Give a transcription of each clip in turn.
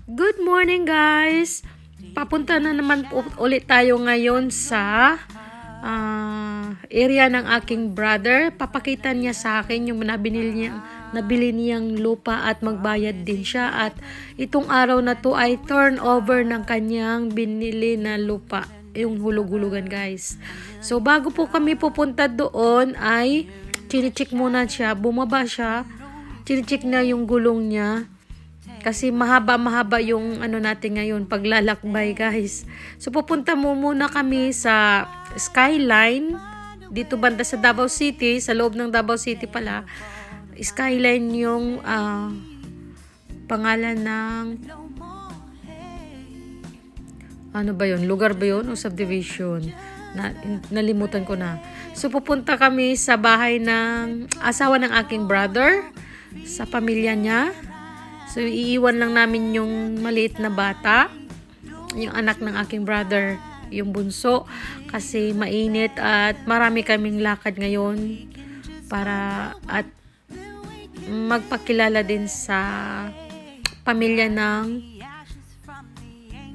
Good morning guys! Papunta na naman po ulit tayo ngayon sa area ng aking brother. Papakita niya sa akin yung nabili niyang lupa at magbayad din siya. At itong araw na to ay turnover ng kanyang binili na lupa. Yung hulug-hulugan guys. So bago po kami pupunta doon ay chine-check muna siya. Bumaba siya. Chine-check na yung gulong niya. Kasi mahaba-mahaba yung ano natin ngayon, paglalakbay guys. So pupunta muna kami sa Skyline, dito banda sa Davao City, sa loob ng Davao City pala. Skyline yung pangalan ng, ano ba yun? Lugar ba yun o subdivision? Nalimutan ko na. So pupunta kami sa bahay ng asawa ng aking brother, sa pamilya niya. So, iiwan lang namin yung maliit na bata, yung anak ng aking brother, yung bunso, kasi mainit at marami kaming lakad ngayon para at magpakilala din sa pamilya ng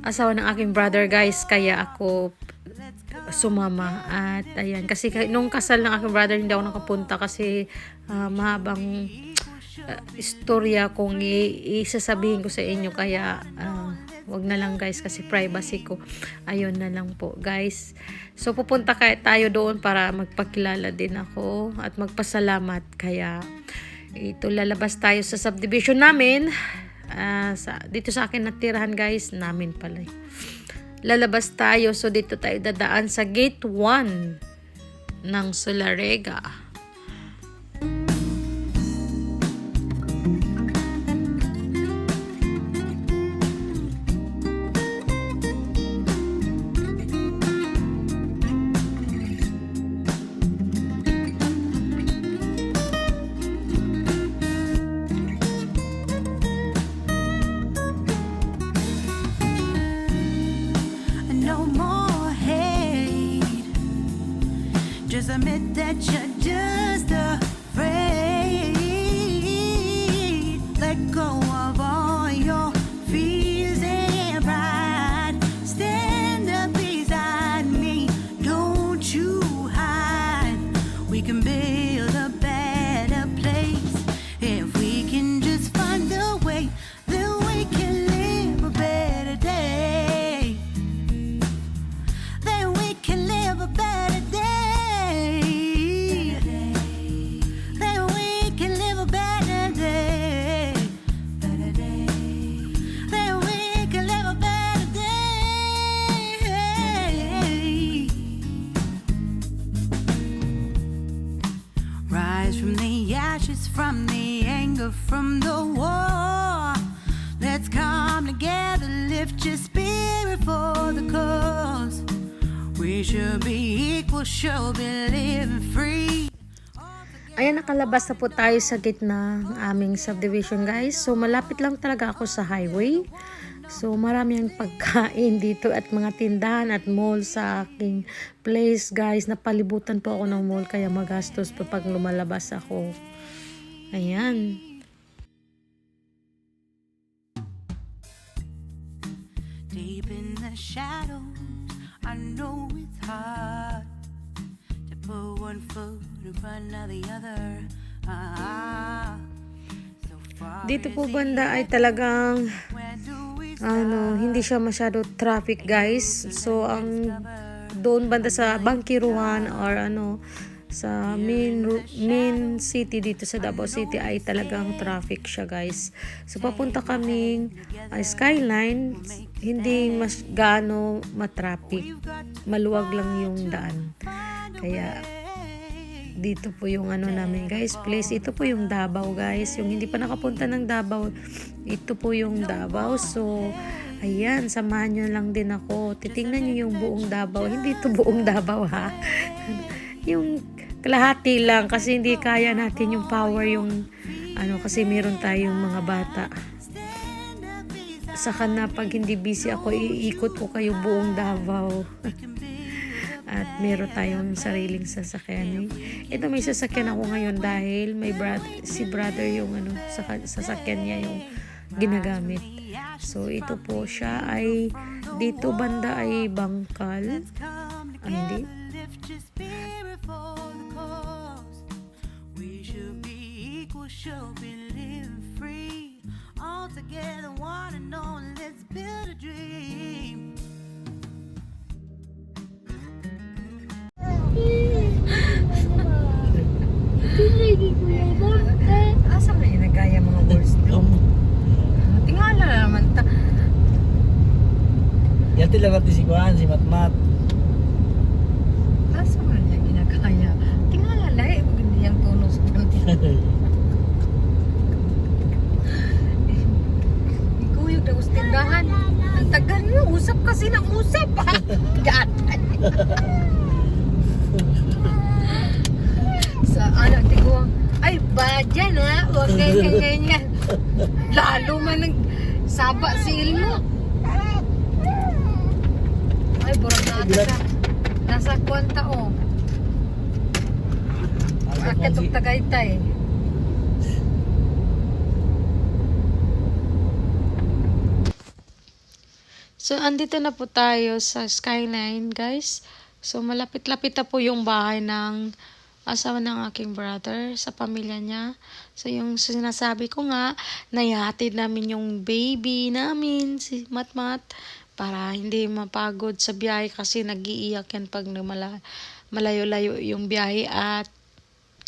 asawa ng aking brother guys, kaya ako sumama. At ayan, kasi nung kasal ng aking brother hindi ako nakapunta kasi mahabang istorya kung isasabihin ko sa inyo, kaya wag na lang guys kasi privacy ko. Ayun na lang po guys. So pupunta tayo doon para magpakilala din ako at magpasalamat. Kaya ito, lalabas tayo sa subdivision namin, dito sa akin natirahan guys, namin pala. Lalabas tayo, so dito tayo dadaan sa gate 1 ng Solarega. Just admit that you're just afraid. Let go of all your fears and pride. Stand up beside me, don't you hide. We can build a better place if we can just find a way. Then we can live a better day. Then we can live a better day. From the ashes, from the anger, from the war, let's come together, lift your spirit for the cause. We should be equal, should be living free. Ayan, nakalabas na po tayo sa gitna ng aming subdivision guys. So malapit lang talaga ako sa highway. So marami ang pagkain dito at mga tindahan at mall sa aking place guys. Napalibutan po ako ng mall kaya magastos po pag lumalabas ako. Ayan. Deep in the shadows, I know it's hard to put one foot in front of the other. Dito po banda ay talagang hindi siya masyado traffic guys. So ang doon banda sa Bangkiruan or sa main city dito sa Davao City ay talagang traffic siya guys. So papunta kaming Skyline, hindi mas gaano matraffic, maluwag lang yung daan. Kaya dito po yung namin guys, place. Ito po yung Davao guys, yung hindi pa nakapunta ng Davao, ito po yung Davao. So ayan, samahan nyo lang din ako, titingnan nyo yung buong Davao. Hindi ito buong Davao ha. Yung kalahati lang kasi hindi kaya natin yung power, yung kasi meron tayong mga bata. Saka na pag hindi busy ako, iikot ko kayo buong Davao. At meron tayong sariling sasakyan. Ito, may sasakyan ako ngayon dahil may si brother yung sasakyan niya yung ginagamit. So ito po siya ay dito banda ay bangkal. Ay hindi. We should be equal, should be living free. All together, one and all, let's build a dream. Asa may nagaya mga words doon? Tingala naman ta. Yati lang natin si Kuan, si Matmat. Asa man niya ginagaya? Tingala lahi maganda yung tono sa panty. Ikuyog na ustindahan. Ang tagal mo, usap kasi ng usap. Gatay. Sa anak tiguang, ay badyan ha, huwag ganyan. Lalo man nag saba si Ilmo. Ay, burang na ka. Nasa kwanta o. Akit og Tagaytay. So, andito na po tayo sa Skyline, guys. So, malapit-lapit na po yung bahay ng asawa ng aking brother sa pamilya niya. So, yung sinasabi ko nga, nayahatid namin yung baby namin, si Matmat, para hindi mapagod sa biyahe kasi nag-iiyak yan pag malayo-layo yung biyahe at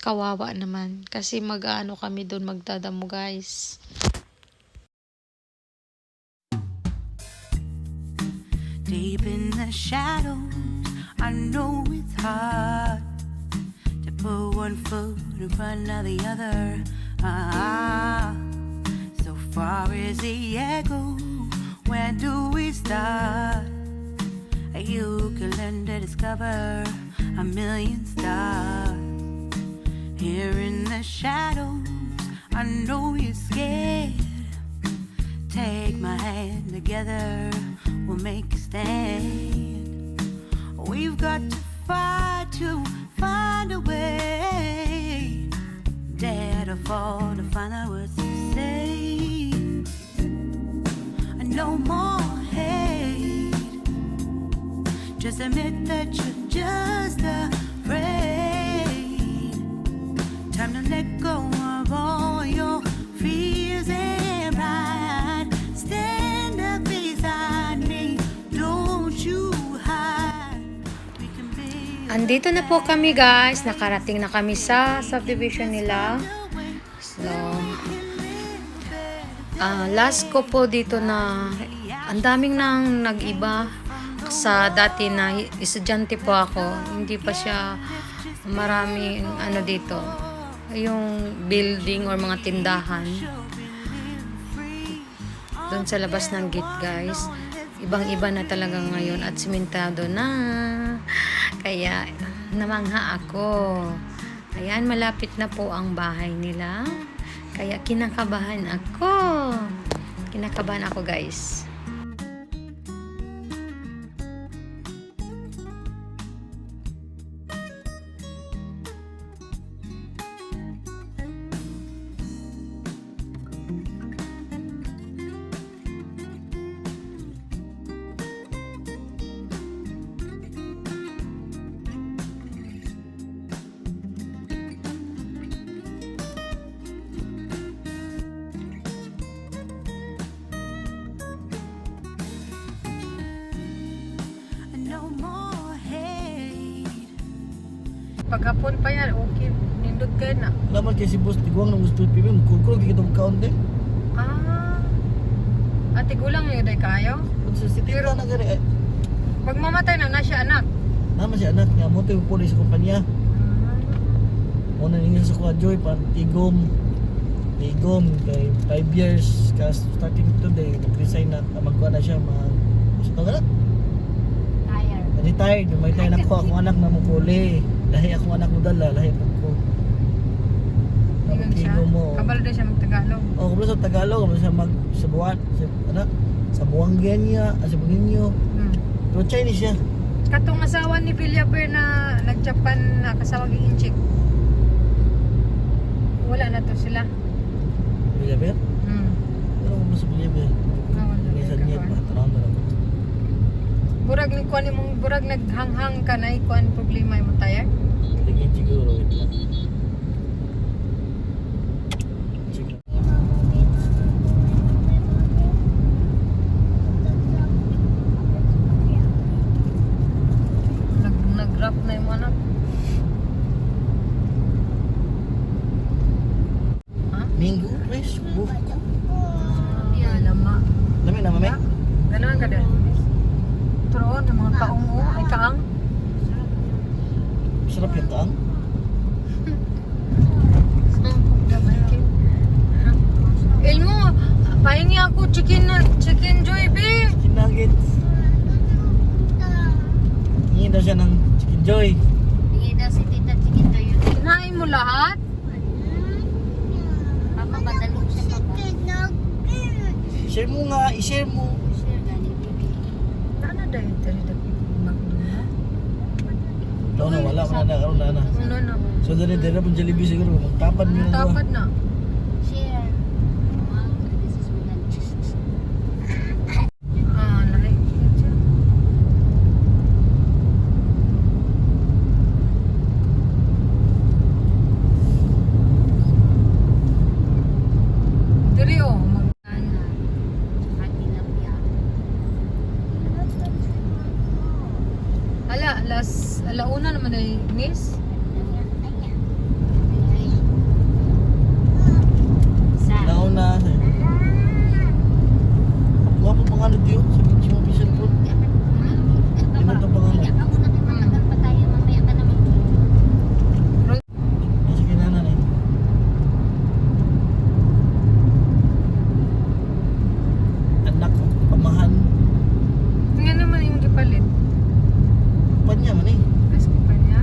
kawawa naman. Kasi mag-ano kami doon, magdadamo, guys. Deep in the shadows, I know it's hard to put one foot in front of the other. So far as the echo, where do we start? You can learn to discover a million stars. Here in the shadows, I know you're scared. Take my hand together, we'll make a stand. We've got to fight to find a way. Dare to fall to find out what to say. No more hate. Just admit that you're just afraid. Time to let go of all your fears and pride. Stand up beside me, don't you hide. We can be Andito na po kami, guys. Nakarating na kami sa subdivision nila. So, last ko po dito na ang daming nang nag-iba sa dati na estudyante po ako. Hindi pa siya maraming ano dito. Yung building or mga tindahan. Doon sa labas ng gate, guys. Ibang-iba na talaga ngayon at simentado na. Kaya namangha ako. Ayan, malapit na po ang bahay nila. Kaya kinakabahan ako. Kinakabahan ako, guys. no more hate. Paghapon pa yan, okay. Nindot kayo na. Naman kay si Boss Tiguang ng gusto pipi, magkukulog kita mag-count eh. Ate gulang yun day kayo? Kung sa city ka na gari, Pag mamatay na siya anak. naman si anak niya, mo ito yung pulis sa kumpanya. Muna ninyo sa kuha Joy, pan tigom kay 5 years, kas starting today, nag-resign na, magkuha na siya, gusto ka na? Retired, may tayo na ko akong anak na mukuli. Lahi akong anak mo dala, lahi po ko. Ingon siya. Tigom mo. Kabalo din siya mag-Tagalog. Oh, kabalo sa Tagalog, kabalo siya sa buwan, sa buwanggan niya, sa buwangin niyo. Pero Chinese siya. Katong asawa ni Villaber na nag-Japan na kasawag yung inchik. Wala na to sila. Bila ba? Pero mas sa Bolivia. Minsan niya pa tanong na lang. Burag ni kuan imong burag naghanghang ka na kuan problema imong tayar. Lagi siguro ito. Sige. Nag-grab na yung anak. Minggu, fresh, bu. Ay, lama. Lami na, mami. Ganahan ka din. Turoon, yung mga kaong mo, ay kaang. Sarap yung taang. Ilmo, pahingi ako chicken joy, be. Chicken nuggets. Hingi daw siya ng chicken joy. Hindi daw si Tita Chicken to yun. Kinain mo lahat? Papapadalog siya pa ba? I-share mo nga, i-share mo. Sure, gani, baby. Ano dahil tali dapat magduna? Ito na, wala ka na, karoon na. Ano na? So, dali pong Jollibee siguro. Magtapad mo na ito. Tapad na. Share. Wow, this is Mulan. Lahi. Diri oh, Hati lang yan. alauna naman ay miss. Nauna. Wapo pangalan diyo sa Biching Official po. Ano ito pangalan? Sige na eh. Anak, pamahan. Tingnan naman yung gipalit. Panya man eh. As pa niya.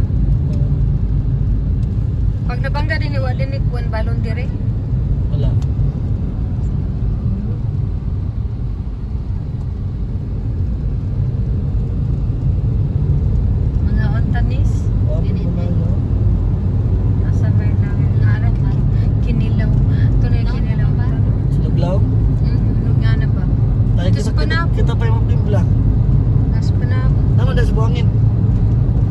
Pag nabangga din ni Wadin ni Kuan balon dire. Wala. Mga ontanis. Wapo pangalan. Nasa bay lang. Anak kinilaw. Tunay kinilaw. Sinuglaw. Ano nga na ba? Tayo Ito sa panabo. kita pa yung mapimbla. Nasa panabo. Naman dahil sa buhangin.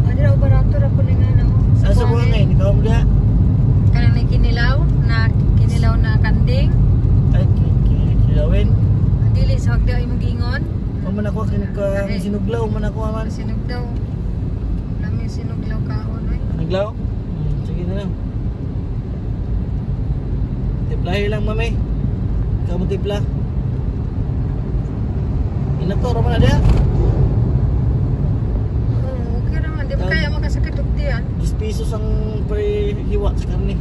Ano raw barato ra po nga na. Sa buhangin, ikaw mo diya. Kanang may kinilaw na kanding. Ay, kilawin. Dili sa hagda ay magingon. Kung man ako, sinuglaw, man ako man. Sinog daw. Lami sinuglaw kaon ay. Naglaw? Sige na lang. Tiplahin lang, mami. Ikaw mo tipla. Inato, raman na diya. Okay naman. Di ba kaya makasakit yan? 10 pesos ang per hiwa sa karne.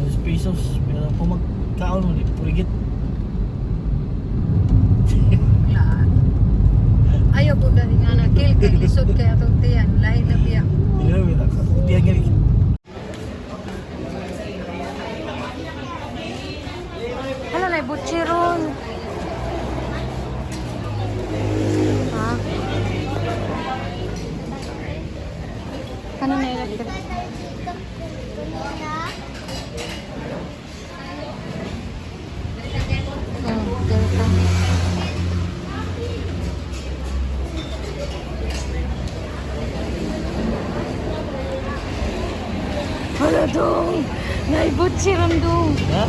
10 pesos. Pero kung magkaon mo, di purigit. Laan. Ayaw po dahil nga na kill kay lisod kay atong tiyan. Lahi na biya. Hindi na, kakutihan nga rin. Ano na butchiron? Ha? Ano na ilagay? Hala dong! Naibutsiron dong! Ha?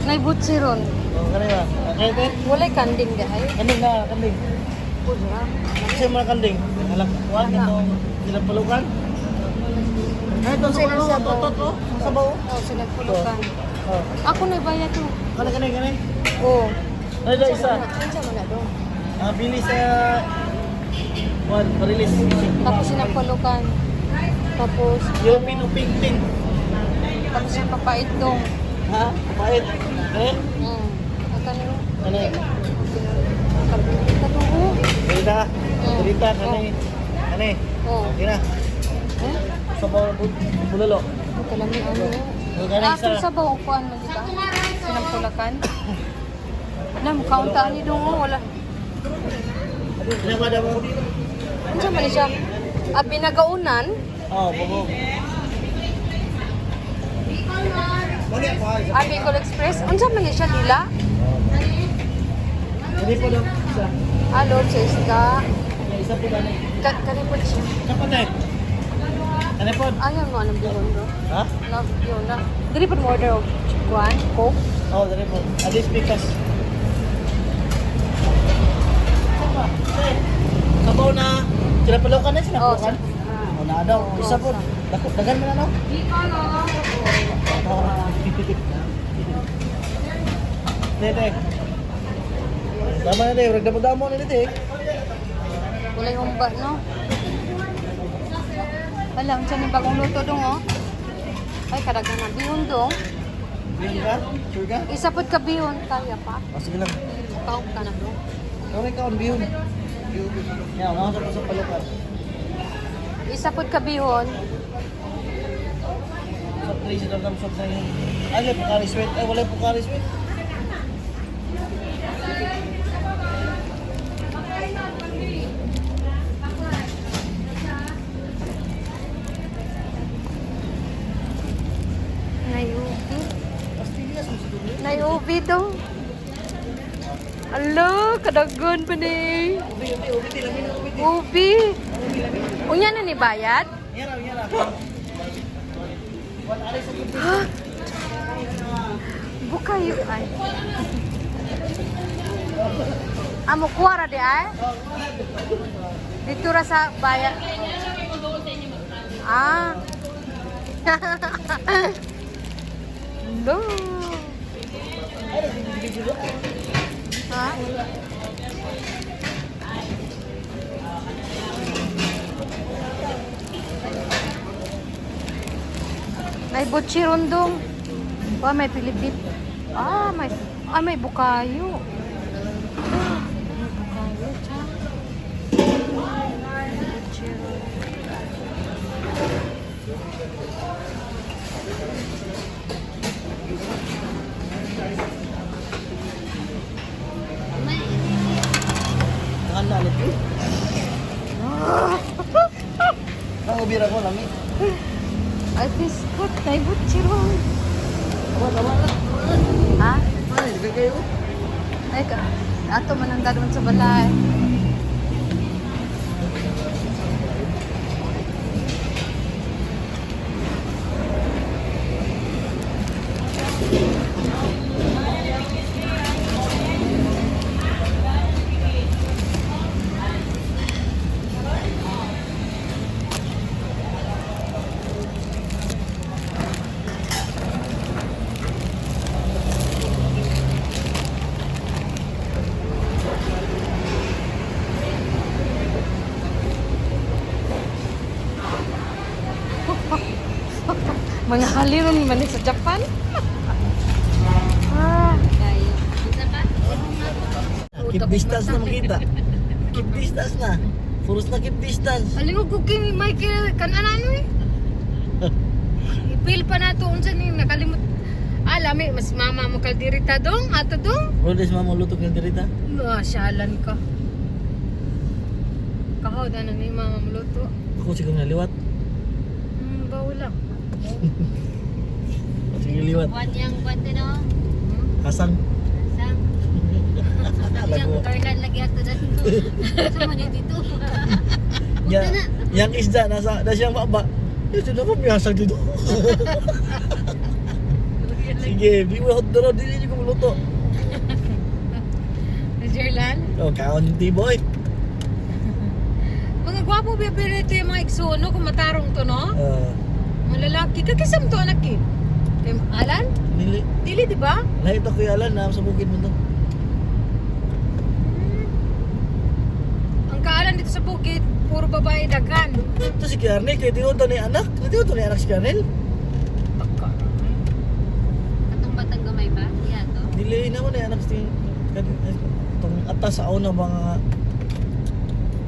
Naibutsiron. Kanina. Okay, Ben? Walay kanding dahil. Kanding na, kanding. Kasi mga kanding. Alam, wala ito. Silang palukan. Ay, ito sa balo. Ito. Sa balo. Oh, sila pulukan. Oh. Ako na bayad to. Kanay. Oh. Ay, ito isa. Ano mo na dong? Bili sa... One, release. Tapos sinapulukan. Tapos, European o ping-ping. tapos yung papait dong. Ha? Pait. Eh? Aka nyo. Kanay. Ito dong. Berita. Berita, kanay. Kanay. Oh. Okay na. Eh? Sa bawang bulalo. Ito lang yung ano. Kanay Ito isa. sa bawukuan mo di ba? Sinampulakan. Nam, kauntaan ni dong. Wala. Ano ba daw? Ano sa man siya? Pinagaunan. Oh, bubog. Bicol Express. Unsa man ni siya nila? Hindi po daw. Isa. Load sa isda. Isa po daw. Kanipod siya. Kapan na? Ano po? Ayaw mo anong bihon bro. Ha? Love yun na. Dili pa mo order of Juan, Coke. Oo, dali po. Alis pikas. Sabaw na. Sinapalaw ka na? Sinapalaw ka na? O na daw. Isa po. Dagan mo na no? Dede. Tama na deh. Ragdamo-damo na dede. Kulay humba, no? Wala, unsa ni bagong luto dong, oh. Ay, kadagan na bihon dong. Bihon ka? Sure ka? Isa pod ka bihon, kaya pa. O sige lang. Kaog ka na bro. Kawin ka on bihon. Yan, nakasap ko sa palukan. Isa pod ka bihon. Sa place ito ng shop na yun. Ay, wala Pocari Sweat. Ay, wala Pocari Sweat. Nayubi. Pastillas mo sa dulo. Nayubi dong. Alo, kadagon pa ni. Ubi, tilamin ang ubi. Ubi. Unya na ni bayad? Yan raw. Wala aray sa ubi. Bukayo ay. Amo kuwara di ay? Dito ra sa bayad. Ah. No. Ha? May butchirondong. Oh, may Pilipit. May bukayo. May bukayo, cha. Butchirondong. Nakalit ko. Ang ubira ko lami. Ay, biskot. May butchirong. Tama na. Ha? Ay, di kayo. Ay, ato man ang gagawin sa balay. Mga haliron man sa Japan. Keep distance na makita. Keep distance na. Puros na keep distance. Halingog ko kay Michael kan ano eh. Ipil pa nato unsa ni nakalimot. Lami mas mama mo kaldirita dong ato dong. Rodes mama lutok ng dirita. Syalan ka. Kahod na ni mama mo luto. Ako siguro naliwat. Bawo lang. Sige liwat. Buwan yang buwan din oh. Hasang. Sang. Yang Lago. Carlan lagi ato dito. Sama ni dito. Yang isda nasa siyang baba. Ito na po biyasag dito. Sige, di mo hotdog dili ko luto. Jerlan. Oh, kaunti boy. Mga gwapo ba ito yung mga igsono kung matarong to no? Mga lalaki. Kakisam to anak eh. Kay Alan? Nili. Dili di ba? Lahat ako yung alam na sa bukid mo to. Ang kaalan dito sa bukid, puro babae daghan. Ito si Kernel, kaya tingon to ni anak. Tingon to ni anak si Kernel. Atong batang gamay ba? Iya to. Dili naman ni anak si itong atas sa una mga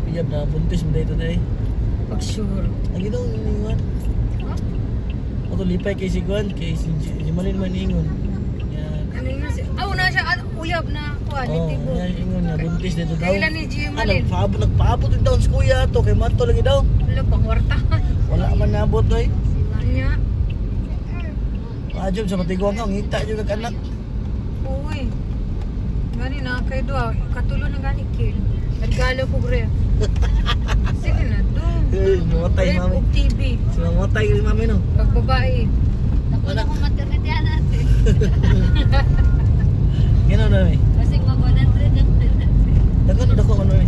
piyab na buntis mo dito dahil. Pag sure. Ang ito, iningon. Ato lipay kay si Gwan, kay si Malin man ingon. Yan. Ano yun siya? Na siya, uyab na kuha, Oh, nitibo. yan ingon niya, buntis dito daw. Kailan ni Gio Malin? Nagpaabot yung taon sa kuya to, kay Mato lagi daw. Wala, pangwartahan. Wala man naabot doy. Niya. Job sa matiguan ka, ngita juga kanak. Uy. Gani na kay doa, katulo na gani kill. Regalo ko bre. Sige na do. Mamatay Rep mami. og TV. Sila mamatay rin mami no. Pag babae. Tapos ako maternity natin. Gino na mi. Kasi mag-100 ang Dako ano mi.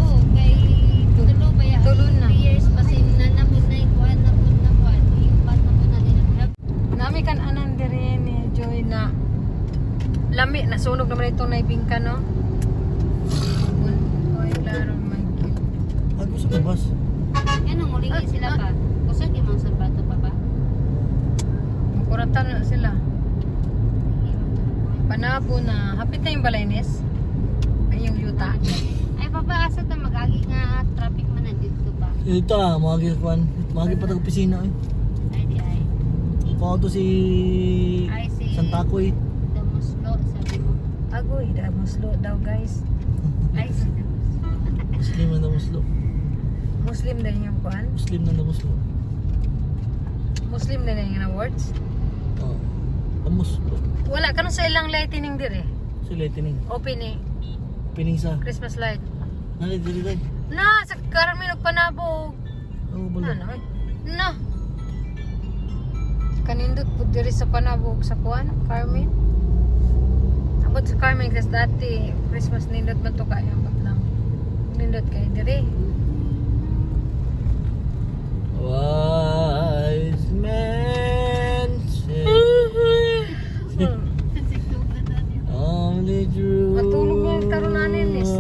Oo, kay tulo ba yan? Tulo na. 3 years pa sinanapod na ikuan na po na kuan. Ipat na po na din ang grab. Nami kan anan diri ni Joy na lami nasunog naman itong naibingka no. Oy, klaro Michael. Ako sa bus. Yan ang mulingi sila pa. Kusog yung mga sapato pa ba? Makuratan na sila. Panabo na. Hapit na yung balaynes. Ay yung yuta. Ay papa, asa ta mag-agi nga traffic man na dito pa. Ito mga kwan. Mga pa opisina eh. Ay di ay. Ako to si Ay si Santakoy. Damuslo, sabi mo. Agoy, damuslo daw guys. Ay si Muslim na Muslo. Muslim din yung kuan. Muslim na Muslo. Muslim din yung awards. Oh. Muslo. Wala ka sa ilang lightning dire. Sila tining. Opening. Pining sa. Christmas light. Nali diri dai. Na, sa Carmen og panabog. Oh, balo. Ano eh? Na. Kanindot po diri sa panabog sa kuan, Carmen. Abot sa Carmen kasi dati Christmas nindot man to kaya abot lang. Nindot kay diri. Wise men say only true. Matulog na yung tarunanin is.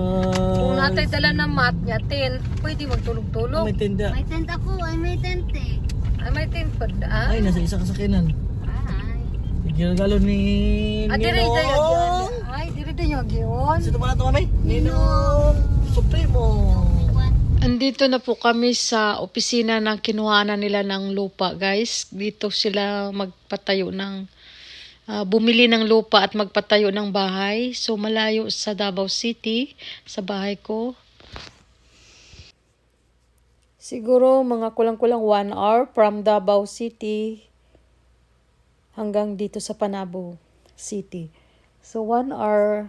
Kung natay dala na mat niya, 10, pwede magtulog-tulog. May tinda. may tent ako, ay may tent eh. Ay, may 10 pa da. Ay, nasa isa kasakinan. Ay. Ginagalo ni Ah, dire dayo Ninong. agyon. Ay, dire dayo agyon. Sino pa na ito, mami? Ninong Supremo. Andito na po kami sa opisina ng kinuhanan nila ng lupa, guys. Dito sila magpatayo ng bumili ng lupa at magpatayo ng bahay. So malayo sa Davao City, sa bahay ko. Siguro mga kulang-kulang 1 hour from Davao City hanggang dito sa Panabo City. So 1 hour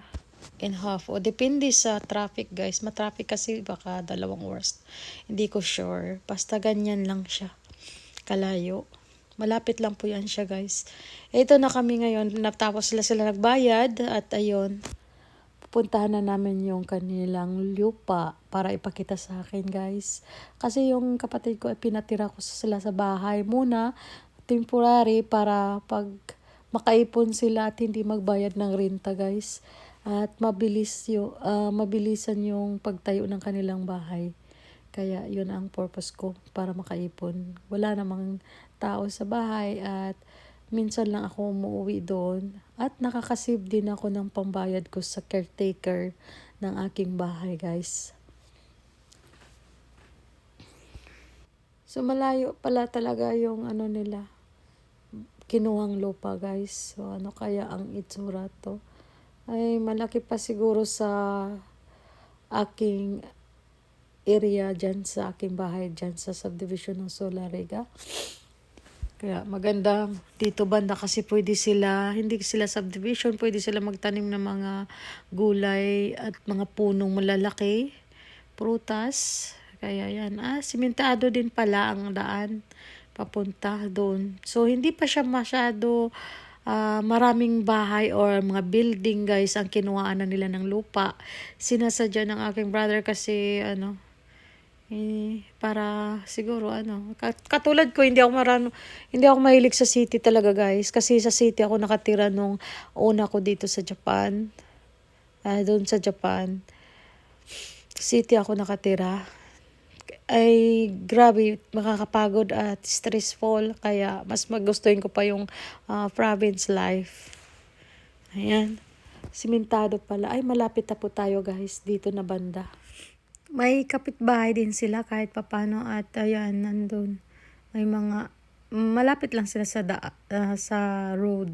and half. O depende sa traffic, guys. Matraffic kasi baka 2 hours. Hindi ko sure. Basta ganyan lang siya. Kalayo. Malapit lang po yan siya, guys. Ito na kami ngayon. Natapos sila nagbayad. At ayun, pupuntahan na namin yung kanilang lupa para ipakita sa akin, guys. Kasi yung kapatid ko ay pinatira ko sila sa bahay muna, temporary, para pag makaipon sila at hindi magbayad ng renta, guys. At mabilisan yung pagtayo ng kanilang bahay. Kaya yun ang purpose ko, para makaipon. Wala namang tao sa bahay at minsan lang ako umuwi doon. At nakakasave din ako ng pambayad ko sa caretaker ng aking bahay, guys. So malayo pala talaga yung ano nila, kinuhang lupa, guys. So ano kaya ang itsura to? Ay malaki pa siguro sa aking area dyan, sa aking bahay dyan sa subdivision ng Solarega. Kaya maganda dito banda kasi pwede sila, hindi sila subdivision, pwede sila magtanim ng mga gulay at mga punong malalaki, prutas. Kaya yan, simentado din pala ang daan papunta doon. So hindi pa siya masyado maraming bahay or mga building, guys, ang kinuhaan na nila ng lupa. Sinasadya ng aking brother kasi para siguro katulad ko, hindi ako mahilig sa city talaga, guys, kasi sa city ako nakatira nung una ko dito sa Japan. Doon sa Japan city ako nakatira. Ay grabe, makakapagod at stressful, kaya mas magustuhin ko pa yung province life. Ayan, simentado pala. Ay malapit na po tayo, guys, dito na banda. May kapitbahay din sila kahit papano at ayan, nandun. May mga, malapit lang sila sa road.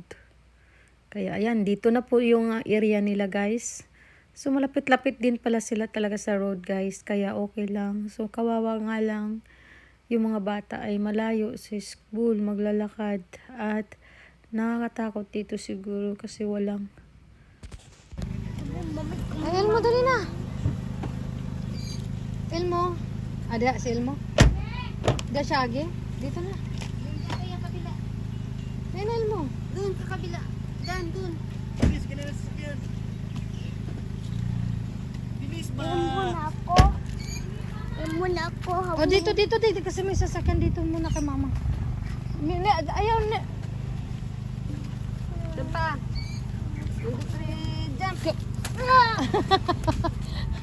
Kaya ayan, dito na po yung area nila, guys. So malapit-lapit din pala sila talaga sa road, guys. Kaya okay lang. So kawawa nga lang yung mga bata ay malayo sa school, maglalakad, at nakakatakot dito siguro kasi walang... Ay, Elmo, dali na! Elmo! Ada si Elmo? Ada siya agi? Dito na. Kaya kabila. Ayun, Elmo. Doon sa kabila. Dan, doon. Bilis ka na sa sasakyan. Bilis ba? Muna ako. O, dito kasi may sasakyan dito muna kay mama. Ayaw na. Diba? Jump.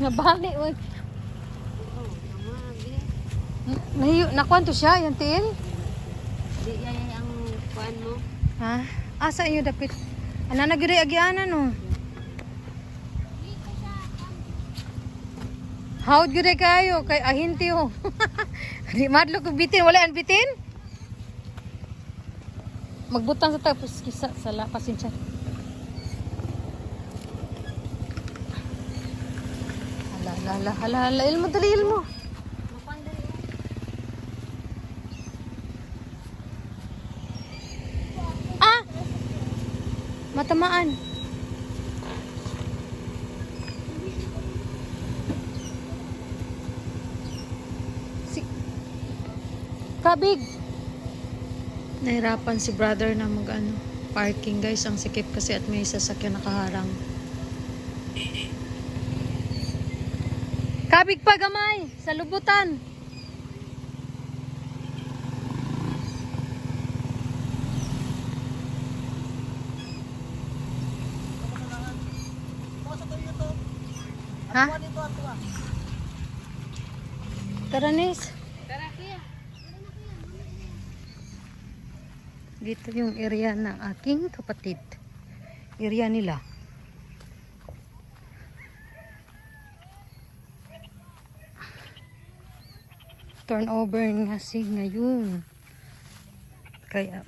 Nabali. Nakuha to siya, yung tiil? Di yan ang kuan mo. Ha? Asa iyo dapit? Ana nagiri agiana no. Hawd gid kayo kay ahinti ho. Di madlo ko bitin, wala an bitin. Magbutang sa tapos kisa sa pasensya. Hala, ilmo dali ilmo. Ah! Matamaan. Kabig. Nahirapan si brother na parking guys. Ang sikip kasi at may sasakyan nakaharang. Kabig pa gamay sa lubutan. Ha? Tara, Nis. Tara, kuya. Dito yung area ng aking kapatid. Area nila. Turnover nga ngayon. Kaya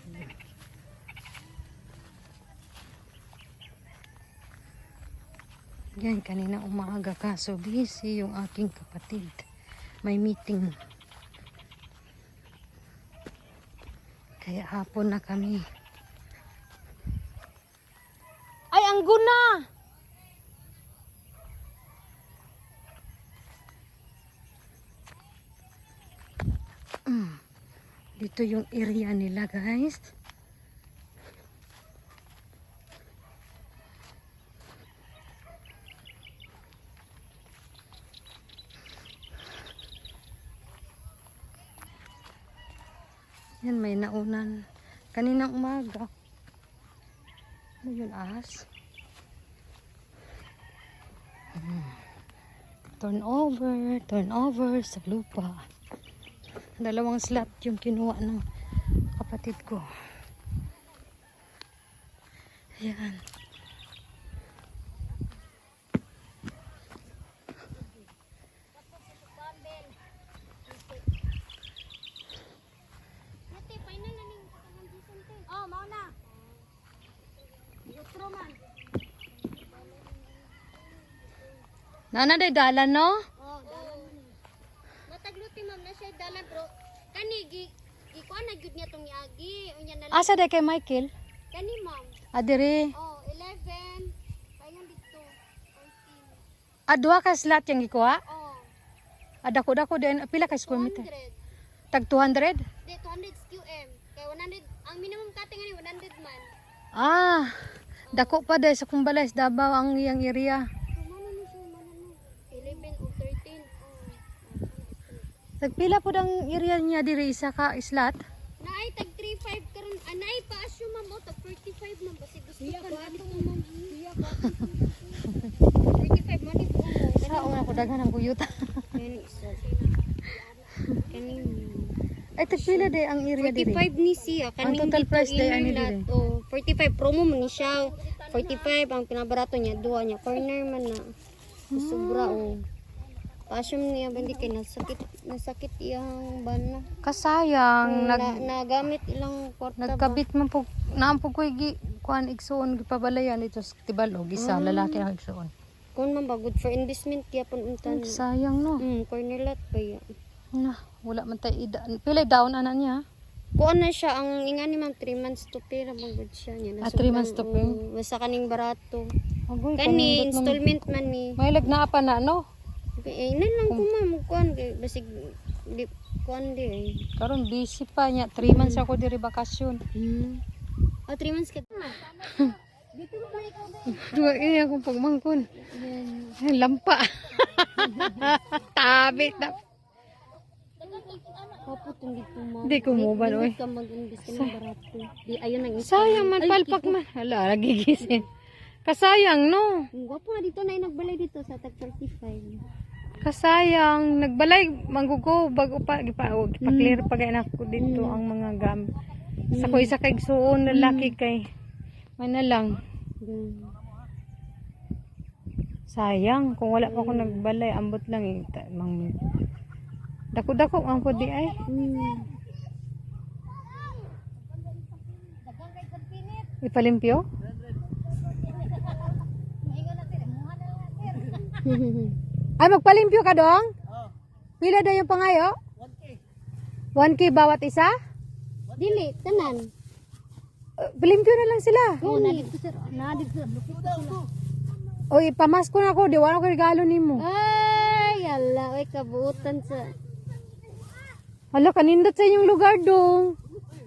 yan, kanina umaga kaso busy yung aking kapatid. May meeting. Kaya hapon na kami. Ay, ang guna! Dito yung area nila, guys. Yan, may naunan. Kaninang umaga. Ano yun, ahas? Turnover sa lupa. Dalawang slot yung kinuha ng kapatid ko. Ayan. Oh, mau na. Jutro man. Nana day dalan, no? Oh, dalan man. Matagluti ma'am na siya dalan bro. Kani gikuan na gyud niya tong iagi. Unya na Asa day kay Michael? kani ma'am. Adire. Oh, 11. Kayan dito. 14. Adwa ka slot yung ikuha? Oh, Adako din. Pila ka square meter? 200. Tag 200? Di 200 QM. Kay 100 ang minimum cutting ani 100 man. Ah, dako pa day sa Kumbales, Davao ang iyang area. Kumano ni siya manano. 11 o 13. Oh. Tagpila po ang area niya diri isa ka slot? Naay tag 35 karon anay pa asyo ma'am o tag 45 man basi gusto ka na ato ma'am. Iya ka. 45 man dito mo. Sa una ko daghan ang kuyuta. Kani isa. Kani Ay tagpila day ang area diri. 45 ni siya Ang kaning total dito price day ani inner diri. lot. Oh, 45 promo man ni siya. 45 ang pinabarato niya duha niya corner man na. Sobra oh. Pasyam niya bandi kay nasakit iyang bana. Kasayang Nagamit ilang kwarta ba? nagkabit man po naampog ko gi kuan igsuon gipabalayan dito sa Tibalog isa lalaki ang igsuon. Kung man ba good for investment kaya pun untan. Sayang no. Corner lot ba ya? Na, wala man tayo ida. Pilay down ana niya. Kuan na siya ang ingani ma'am 3 months to pay ra man gud siya niya. 3 months to pay. Basta kaning barato. Agoy, Kani installment man ni. may lagna pa na no. Inan lang ko ma'am kuan kay basig di kuan di eh. Karon busy pa niya. 3 months ako diri bakasyon. Oh 3 months ka. Duwa ini akong pagmangkon. Ay, lampa. Tabi na. Kaputong dito ma'am. Di ko mo ba oy. Ka mag-invest ka ng barato. Di ayun ang Sayang man palpak man. Hala, nagigising. Kasayang no. Gwapo nga dito na nagbalay dito sa tag 35. Kasayang nagbalay manggugo bago pa gipa-clear pa gay nako dito ang mga gam. Sa ko isa kay suon lalaki kay mana lang. Sayang kung wala pa ako nagbalay ambot lang eh. Mang dako-dako ang po di ay. Ipalimpyo? Ay magpalimpyo ka dong? Pila daw yung pangayo? 1K bawat isa? Dili tanan. Palimpyo na lang sila. Oh, na dito sir. Na dito sir. Lupit ko sila. O ipamasko na ko, di wala ko regalo nimo. Ay, ala, oy kabuutan sa. Hala, kanindot sa inyong lugar dong.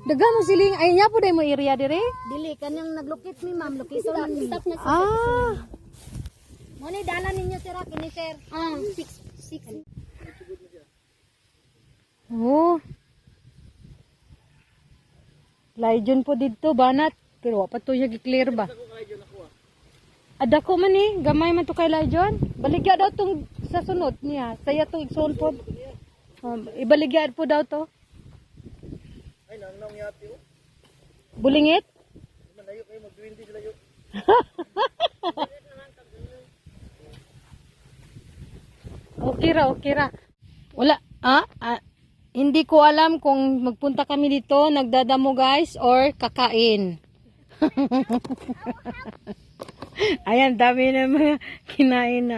Daga mo siling, ay niya po dahil mo area dire? Dili kanang naglukit ni ma'am, lukit stop na sa. Ah, Mo ni dala ninyo sir kini sir. 6. oh. Layjon po dito, banat. Pero wapat to siya gi-clear ba? Ada ko man eh, gamay man to kay Layjon. Baligya daw tong sa sunod niya. Saya to igsoon po. Ibaligya po daw to. Ay, nang yati oh. Bulingit? Malayo kayo, mag-20 sila yun. Okay ra. Wala, hindi ko alam kung magpunta kami dito, nagdadamo guys, or kakain. Ayan, dami na mga kinain na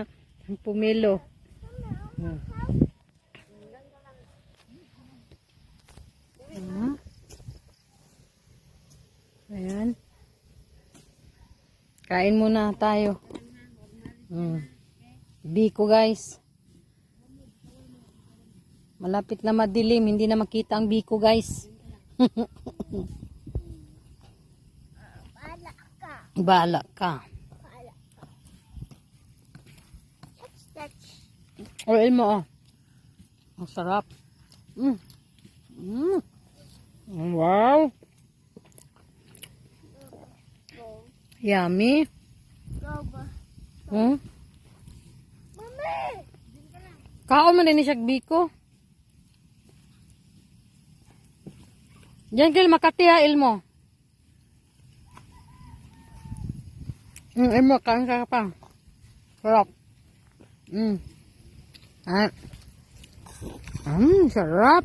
pumilo. Ayan. Kain muna tayo. Biko guys. Malapit na madilim, hindi na makita ang biko guys. Bala ka. Oil mo oh. Ang sarap. Wow. Yummy. Kaon man din siya biko. Diyan kil Makati ha, Ilmo. Ilmo, kain ka pa. Sarap. Sarap.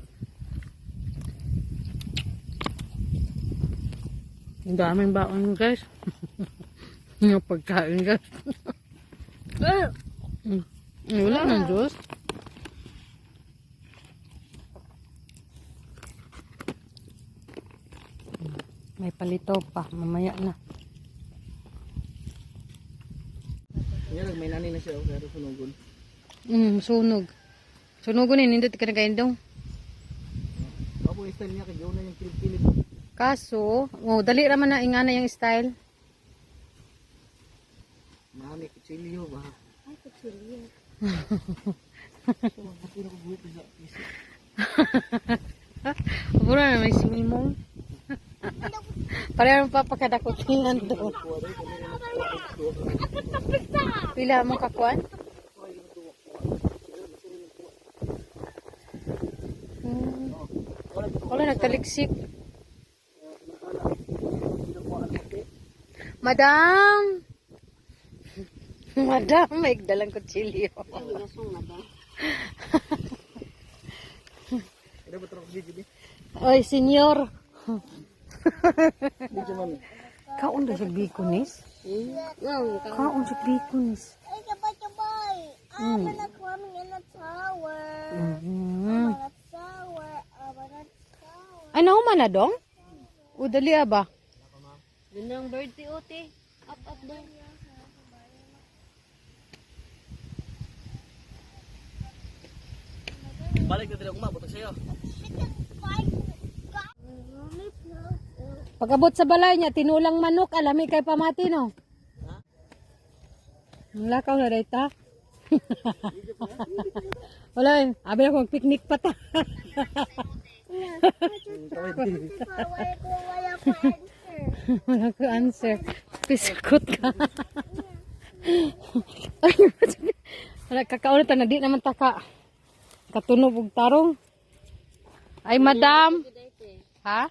Ang daming baon guys. Yung pagkain guys. Wala ng juice. May palito pa, mamaya na. Yan, may nani na siya, pero sunugon. Sunog. Sunugon yun, hindi ka na kain daw. Ako yung style niya, kaya na yung kilip-kilip. Kaso, dali raman na ingana yung style. Mami, kutsilyo ba? Ay, kutsilyo. Ako na ko-group sa isip. Pura na may simimong. Pareho papakadakot tingnan doon. Pila mo kakuan? Wala nagtaliksik. Madam! Madam, may dalang kutsilyo. Ada ba truck video di? Oy, senyor. Video man. Kaon na siya bikunis? Kaon siya bikunis. Ay, sabay-sabay. I'm not coming in the tower. Ay, nauman na dong? O, dali ba? Gandang birthday ote. Up doon. Balik na din ako mabutag sa'yo. Pagabot sa balay niya, tinulang manok, alami kay pamati, no? Ang lakaw na dahita. Wala yun. Abi na kong picnic pa ta. Wala ko answer. Piskot ka. Wala, kakaunat na, di naman taka. Katunog og tarong. Ay, madam. Ha?